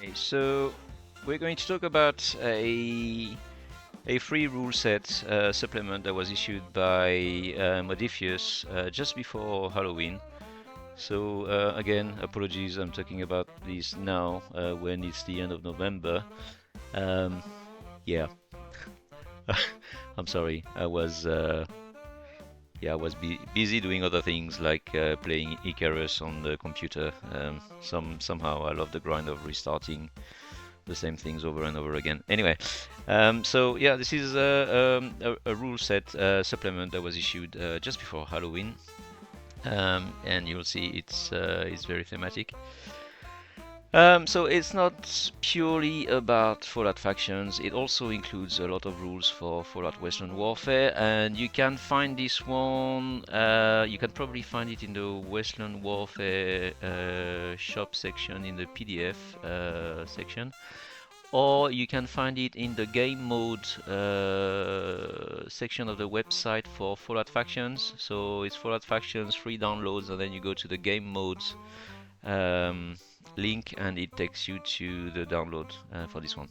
Hi, so we're going to talk about a free rule set supplement that was issued by Modifius just before Halloween. So again, apologies, I'm talking about this now when it's the end of November. Um, yeah, I'm sorry. I was busy doing other things like playing Icarus on the computer. Somehow I love the grind of restarting the same things over and over again. Anyway, so yeah, this is a rule set supplement that was issued just before Halloween, and you'll see it's very thematic. So it's not purely about Fallout factions, it also includes a lot of rules for Fallout Western Warfare, and you can find this one, you can probably find it in the Western Warfare shop section in the PDF section, or you can find it in the game mode section of the website for Fallout factions. So it's Fallout factions, free downloads, and then you go to the game modes link and it takes you to the download for this one.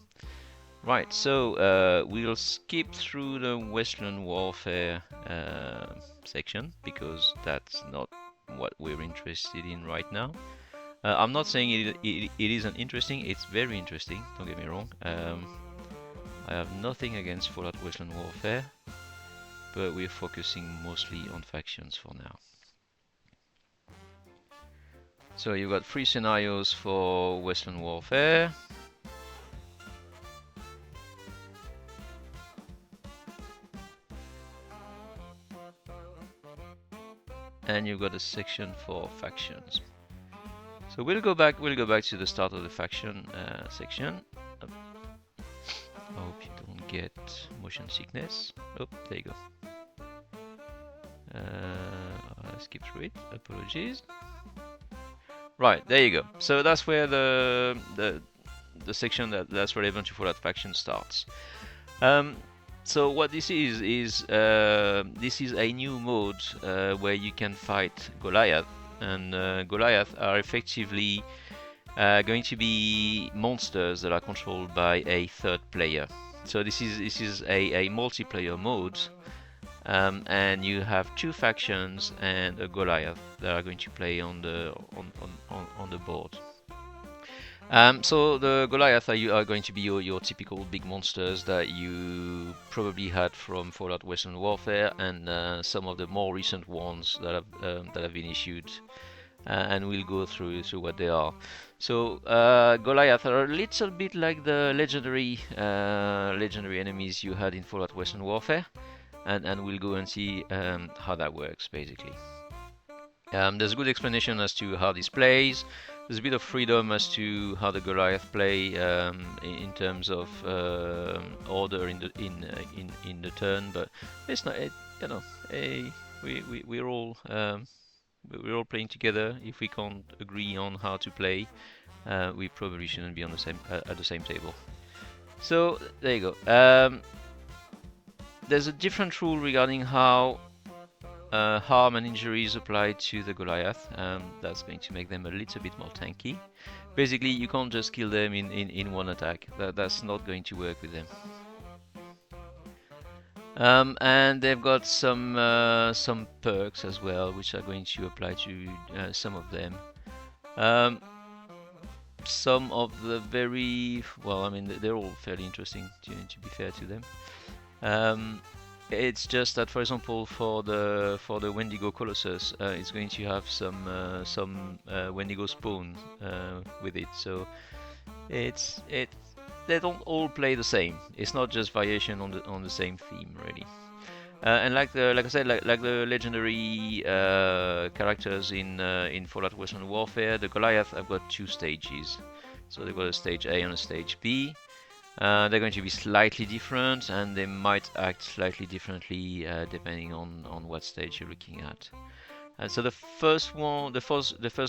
Right, so we'll skip through the Western Warfare section because that's not what we're interested in right now. I'm not saying it isn't interesting, it's very interesting, don't get me wrong. I have nothing against Fallout Western Warfare, but we're focusing mostly on factions for now. So you've got 3 scenarios for Western Warfare. And you've got a section for factions. So we'll go back to the start of the faction section. I hope you don't get motion sickness. Oh, there you go. I'll skip through it. Apologies. Right, there you go. So that's where the section that's relevant to Fallout faction starts. So what this is this is a new mode where you can fight Goliath, and Goliath are effectively going to be monsters that are controlled by a third player. So this is a multiplayer mode. And you have 2 factions and a Goliath that are going to play on the board. So the Goliath are going to be your typical big monsters that you probably had from Fallout Western Warfare and some of the more recent ones that have been issued, and we'll go through what they are. So Goliath are a little bit like the legendary enemies you had in Fallout Western Warfare. And we'll go and see how that works, basically. There's a good explanation as to how this plays. There's a bit of freedom as to how the Goliath play in terms of order in the turn, but it's not, we're all playing together. If we can't agree on how to play, we probably shouldn't be on the same at the same table. So there you go. There's a different rule regarding how harm and injuries apply to the Goliath. That's going to make them a little bit more tanky. Basically, you can't just kill them in one attack. That's not going to work with them. And they've got some perks as well, which are going to apply to some of them. Some of the very well, I mean, they're all fairly interesting to be fair to them. It's just that, for example, for the Wendigo Colossus, it's going to have some Wendigo spawn with it. So they don't all play the same. It's not just variation on the same theme, really. And like I said, like the legendary characters in Fallout Western Warfare, the Goliath have got 2 stages. So they've got a stage A and a stage B. They're going to be slightly different, and they might act slightly differently depending on what stage you're looking at. So the first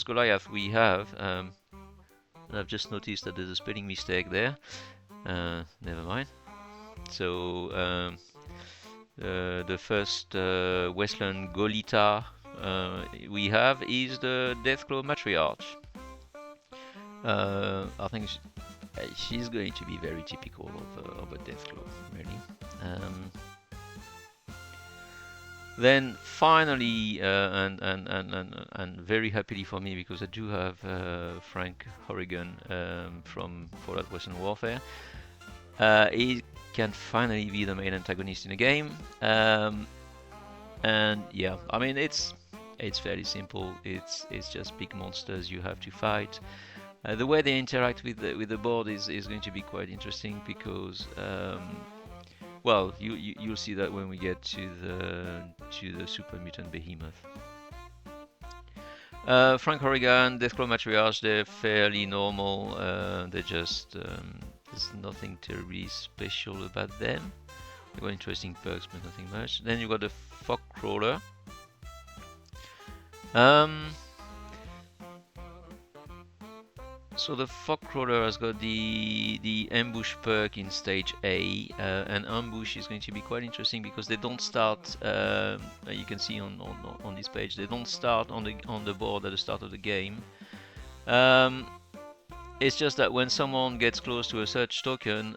Goliath we have, and I've just noticed that there's a spelling mistake there. Never mind. So the first Westland Golita we have is the Deathclaw Matriarch. I think she's going to be very typical of a Deathclaw, really. Um, Then finally, and very happily for me, because I do have Frank Horrigan from Fallout Western Warfare. He can finally be the main antagonist in the game, and yeah, I mean it's fairly simple. It's just big monsters you have to fight. The way they interact with the board is going to be quite interesting because well, you'll see that when we get to the Super Mutant Behemoth. Frank Horrigan, Deathclaw Matriarch, they're fairly normal. They just there's nothing terribly special about them. They've got interesting perks, but nothing much. Then you've got the Fog Crawler. So the Fog Crawler has got the ambush perk in stage A, and ambush is going to be quite interesting because they don't start. You can see on this page, they don't start on the board at the start of the game. It's just that when someone gets close to a search token,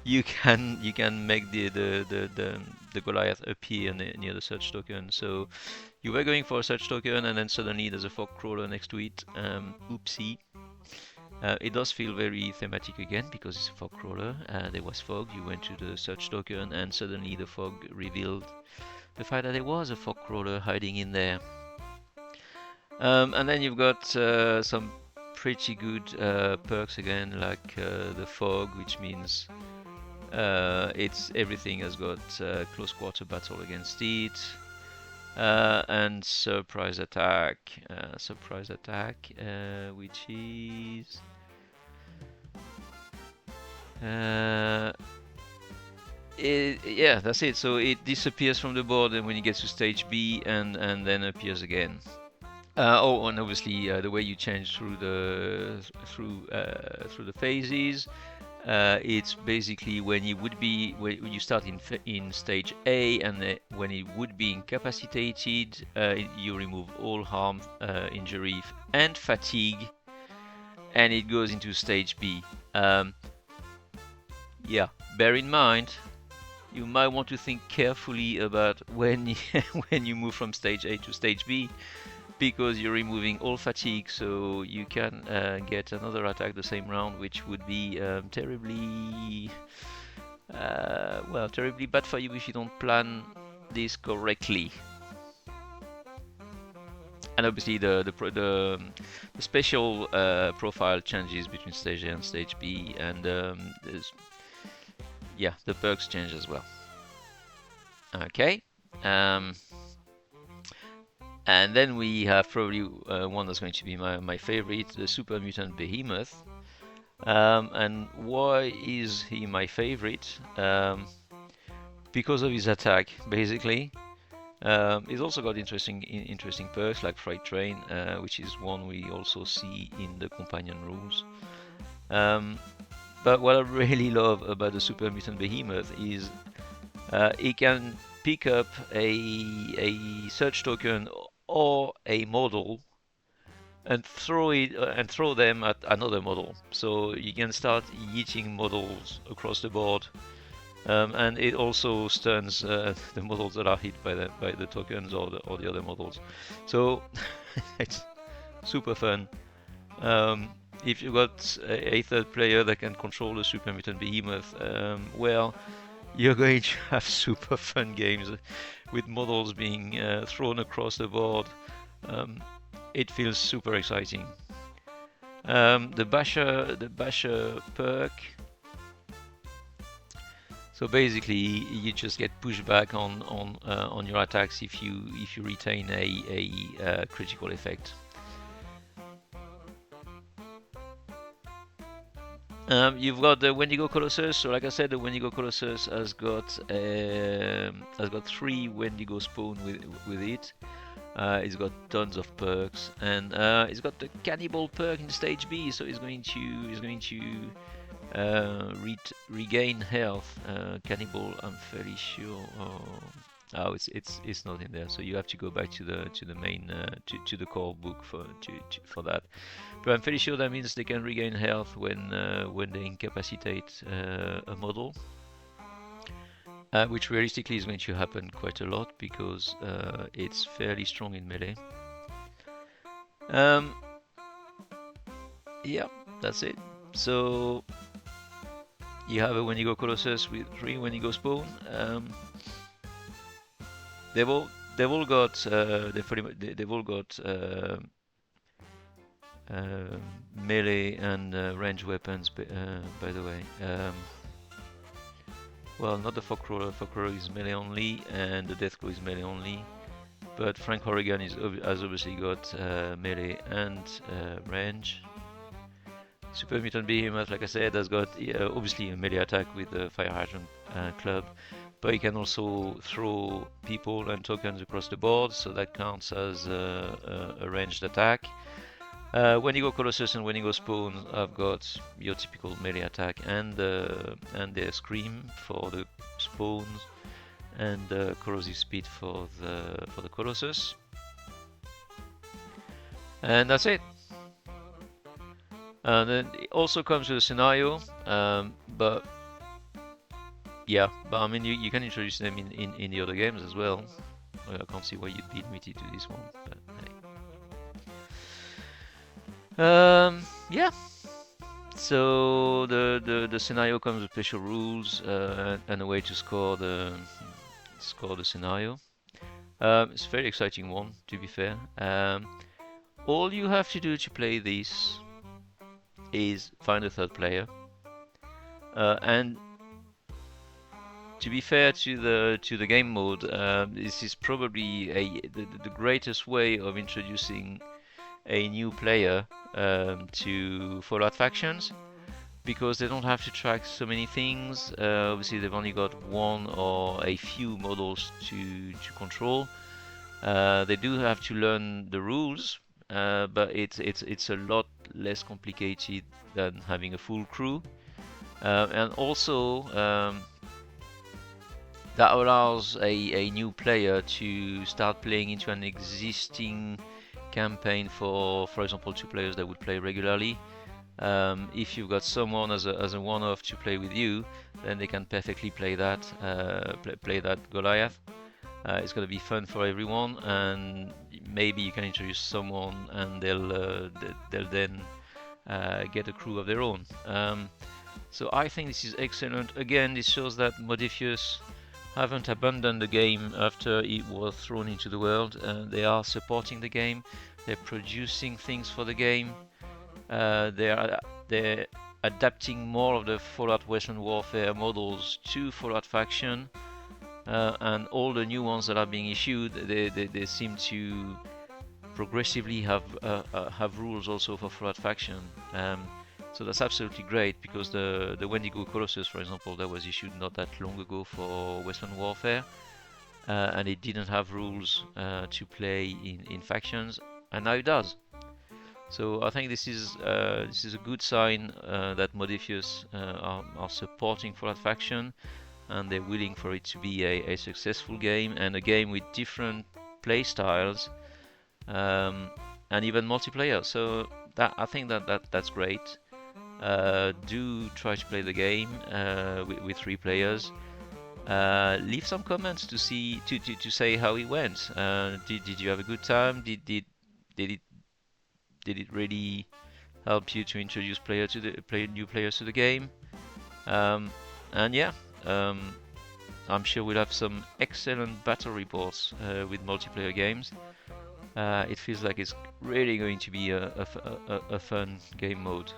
you can make the Goliath appear near the search token. So you were going for a search token, and then suddenly there's a Fog Crawler next to it. Oopsie. It does feel very thematic again because it's a fog crawler. There was fog, you went to the search token, and suddenly the fog revealed the fact that there was a fog crawler hiding in there. And then you've got some pretty good perks again, like the fog, which means it's everything has got close quarter battle against it. And surprise attack, which is yeah, that's it. So it disappears from the board, and when it gets to stage B, and then appears again. Oh, and obviously the way you change through the phases. It's basically when you start in stage A, and when it would be incapacitated, you remove all harm, injury, and fatigue, and it goes into stage B. Yeah, bear in mind, you might want to think carefully about when you move from stage A to stage B, because you're removing all fatigue, so you can get another attack the same round, which would be terribly bad for you if you don't plan this correctly. And obviously the special profile changes between stage A and stage B, and yeah, the perks change as well. Okay. And then we have probably one that's going to be my favorite, the Super Mutant Behemoth. And why is he my favorite? Because of his attack, basically. He's also got interesting perks like Freight Train, which is one we also see in the companion rules. But what I really love about the Super Mutant Behemoth is he can pick up a search token or a model and throw them at another model. So you can start yeeting models across the board, and it also stuns the models that are hit by the tokens or the other models. So it's super fun. If you've got a third player that can control the Super Mutant Behemoth, well, you're going to have super fun games with models being thrown across the board. It feels super exciting. The Basher perk. So basically, you just get pushed back on your attacks if you retain a critical effect. You've got the Wendigo Colossus. So, like I said, the Wendigo Colossus has got 3 Wendigo spawn with it. It's got tons of perks, and it's got the Cannibal perk in stage B. So it's going to regain health. Cannibal, I'm fairly sure. Oh, it's not in there. So you have to go back to the main to the core book for that. But I'm fairly sure that means they can regain health when they incapacitate a model, which realistically is going to happen quite a lot because it's fairly strong in melee. Um, yeah, that's it. So you have a Wendigo Colossus with 3 Wendigo spawn. They've all they've all got they've all got melee and range weapons. By the way, well, not the Fogcrawler. Fogcrawler is melee only, and the Deathclaw is melee only. But Frank Horrigan has obviously got melee and range. Super Mutant Behemoth, like I said, has got obviously a melee attack with the Fire Hydrant Club, but he can also throw people and tokens across the board, so that counts as a ranged attack. Wendigo Colossus and Wendigo Spawn have got your typical melee attack and their Scream for the spawns and Corrosive Speed for the Colossus. And that's it. Then it also comes with a scenario, but I mean you can introduce them in the other games as well. I can't see why you'd be limited to this one, but hey. Yeah. So the scenario comes with special rules and a way to score the scenario. It's a very exciting one, to be fair. All you have to do to play this is find a third player, and to be fair to the game mode, this is probably the greatest way of introducing a new player to Fallout Factions, because they don't have to track so many things. Obviously, they've only got one or a few models to control. They do have to learn the rules, but it's a lot less complicated than having a full crew, and also that allows a new player to start playing into an existing campaign for example, 2 players that would play regularly. If you've got someone as a one-off to play with you, then they can perfectly play that play that Goliath. It's going to be fun for everyone, and maybe you can introduce someone, and they'll then get a crew of their own. So I think this is excellent. Again, this shows that Modifius haven't abandoned the game after it was thrown into the world. They are supporting the game. They're producing things for the game. They're adapting more of the Fallout Western Warfare models to Fallout Faction, and all the new ones that are being issued, they seem to progressively have rules also for Fallout Faction. So that's absolutely great, because the Wendigo Colossus, for example, that was issued not that long ago for Western Warfare, and it didn't have rules to play in factions, and now it does. So I think this is a good sign that Modifius are supporting Fallout Faction, and they're willing for it to be a successful game, and a game with different play styles, and even multiplayer. So I think that's great. Do try to play the game with 3 players. Leave some comments to say how it went. Did you have a good time? Did it really help you to introduce new players to the game? And yeah, I'm sure we'll have some excellent battle reports with multiplayer games. It feels like it's really going to be a fun game mode.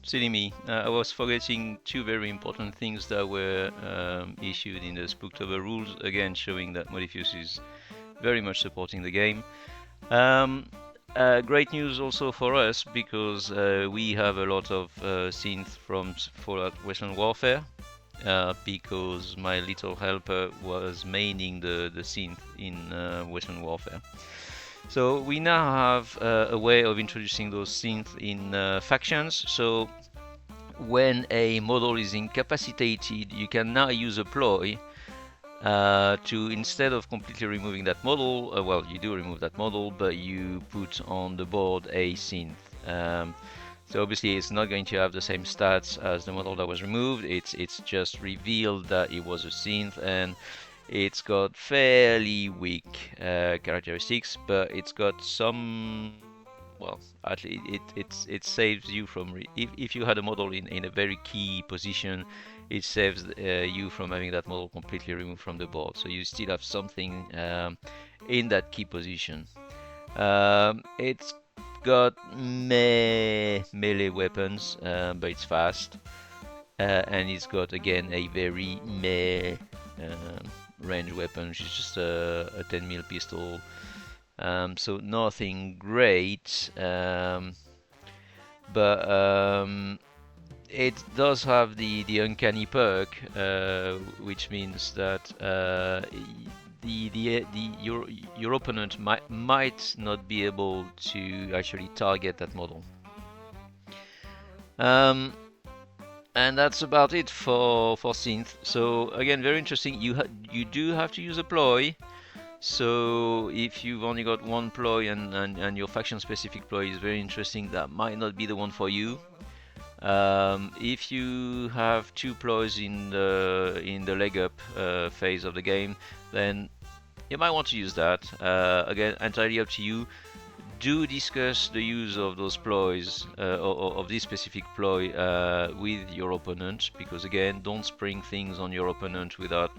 Silly me. I was forgetting 2 very important things that were issued in the Spooktober rules, again showing that Modifius is very much supporting the game. Great news also for us, because we have a lot of synths from Fallout Western Warfare, because my little helper was maining the synth in Western Warfare. So we now have a way of introducing those synths in factions. So when a model is incapacitated, you can now use a ploy to, instead of completely removing that model, well, you do remove that model, but you put on the board a synth. So obviously it's not going to have the same stats as the model that was removed. It's just revealed that it was a synth, and it's got fairly weak characteristics, but it's got some. Well, at least it saves you from if you had a model in a very key position, it saves you from having that model completely removed from the board. So you still have something in that key position. It's got melee weapons, but it's fast, and it's got again a very meh range weapon, which is just a 10 mil pistol. So nothing great, but it does have the uncanny perk, which means that your opponent might not be able to actually target that model. And that's about it for synth. So again, very interesting. You do have to use a ploy. So if you've only got one ploy and your faction specific ploy is very interesting, that might not be the one for you. If you have two ploys in the leg up phase of the game, then you might want to use that. Again, entirely up to you. Do discuss the use of those ploys, or of this specific ploy, with your opponent, because again, don't spring things on your opponent without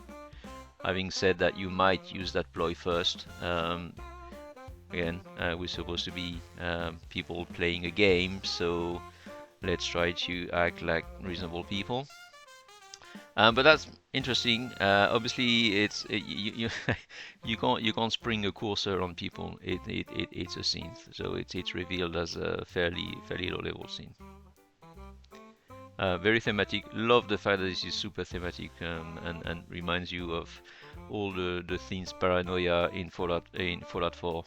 having said that you might use that ploy first. Again, we're supposed to be people playing a game, so let's try to act like reasonable people. But that's interesting. Obviously, you can't spring a cursor on people. It's a synth, so it's revealed as a fairly low level synth. Very thematic. Love the fact that this is super thematic, and reminds you of all the things paranoia in Fallout 4.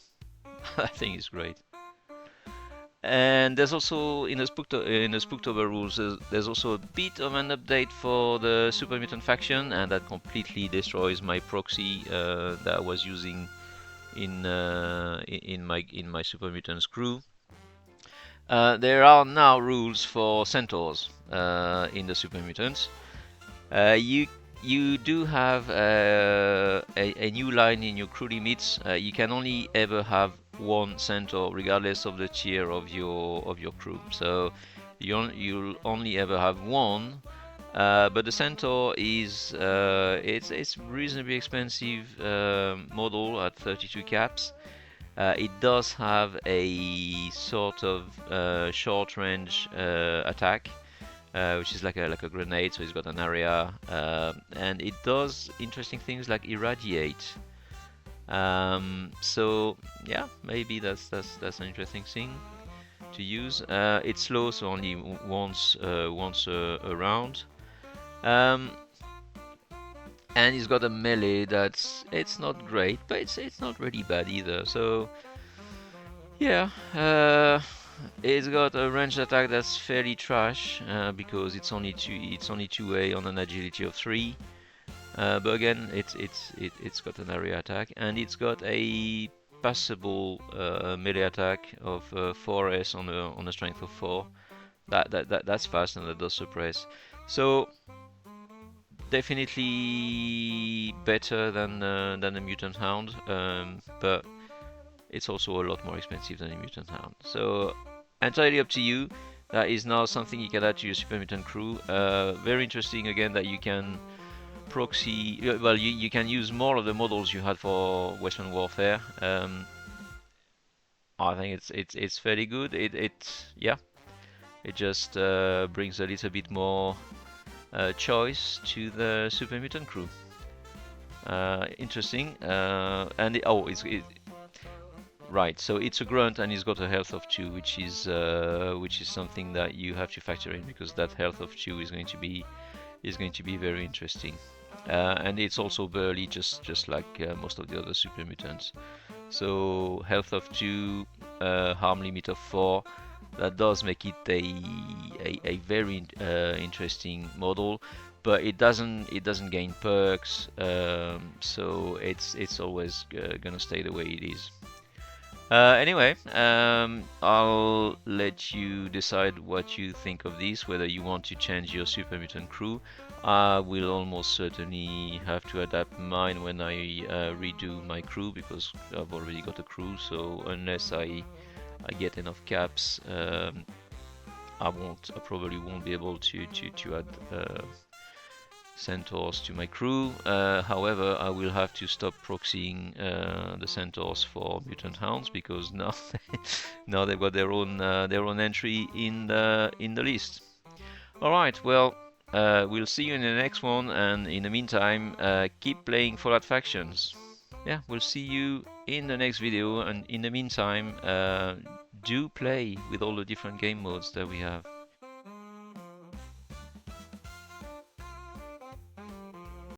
I think it's great. And there's also in the Spooktober rules, there's also a bit of an update for the Super Mutant faction, and that completely destroys my proxy that I was using in my Super Mutants crew. There are now rules for centaurs in the Super Mutants. You do have a new line in your crew limits. You can only ever have one centaur, regardless of the tier of your crew. So you'll only ever have one. But the centaur is it's reasonably expensive model at 32 caps. It does have a sort of short range attack, which is like a grenade, so it's got an area, and it does interesting things like irradiate. So yeah, maybe that's an interesting thing to use. It's slow, so only once a round. And it's got a melee it's not great, but it's not really bad either. So yeah, it's got a ranged attack that's fairly trash, because it's only 2A on an agility of 3. But again, it's got an area attack, and it's got a passable melee attack of 4S on a strength of 4. That's fast, and that does suppress. So definitely better than the Mutant Hound, but it's also a lot more expensive than a Mutant Hound. So entirely up to you. That is now something you can add to your Super Mutant crew. Very interesting again that you can proxy. Well, you can use more of the models you had for Western Warfare. I think it's fairly good. Yeah, it just brings a little bit more choice to the Super Mutant crew. Interesting. And right. So it's a grunt, and he's got a health of 2, which is something that you have to factor in, because that health of 2 is going to be very interesting. And it's also burly, just like most of the other Super Mutants. So health of 2, harm limit of 4. That does make it a very interesting model. but it doesn't gain perks, so it's always gonna stay the way it is. Anyway, I'll let you decide what you think of this, whether you want to change your Super Mutant crew. I will almost certainly have to adapt mine when I redo my crew, because I've already got a crew, so unless I get enough caps, I probably won't be able to add centaurs to my crew. However, I will have to stop proxying the centaurs for mutant hounds, because now now they've got their own entry in the list. All right, well, we'll see you in the next one, and in the meantime, keep playing Fallout Factions. Yeah, we'll see you in the next video, and in the meantime, do play with all the different game modes that we have.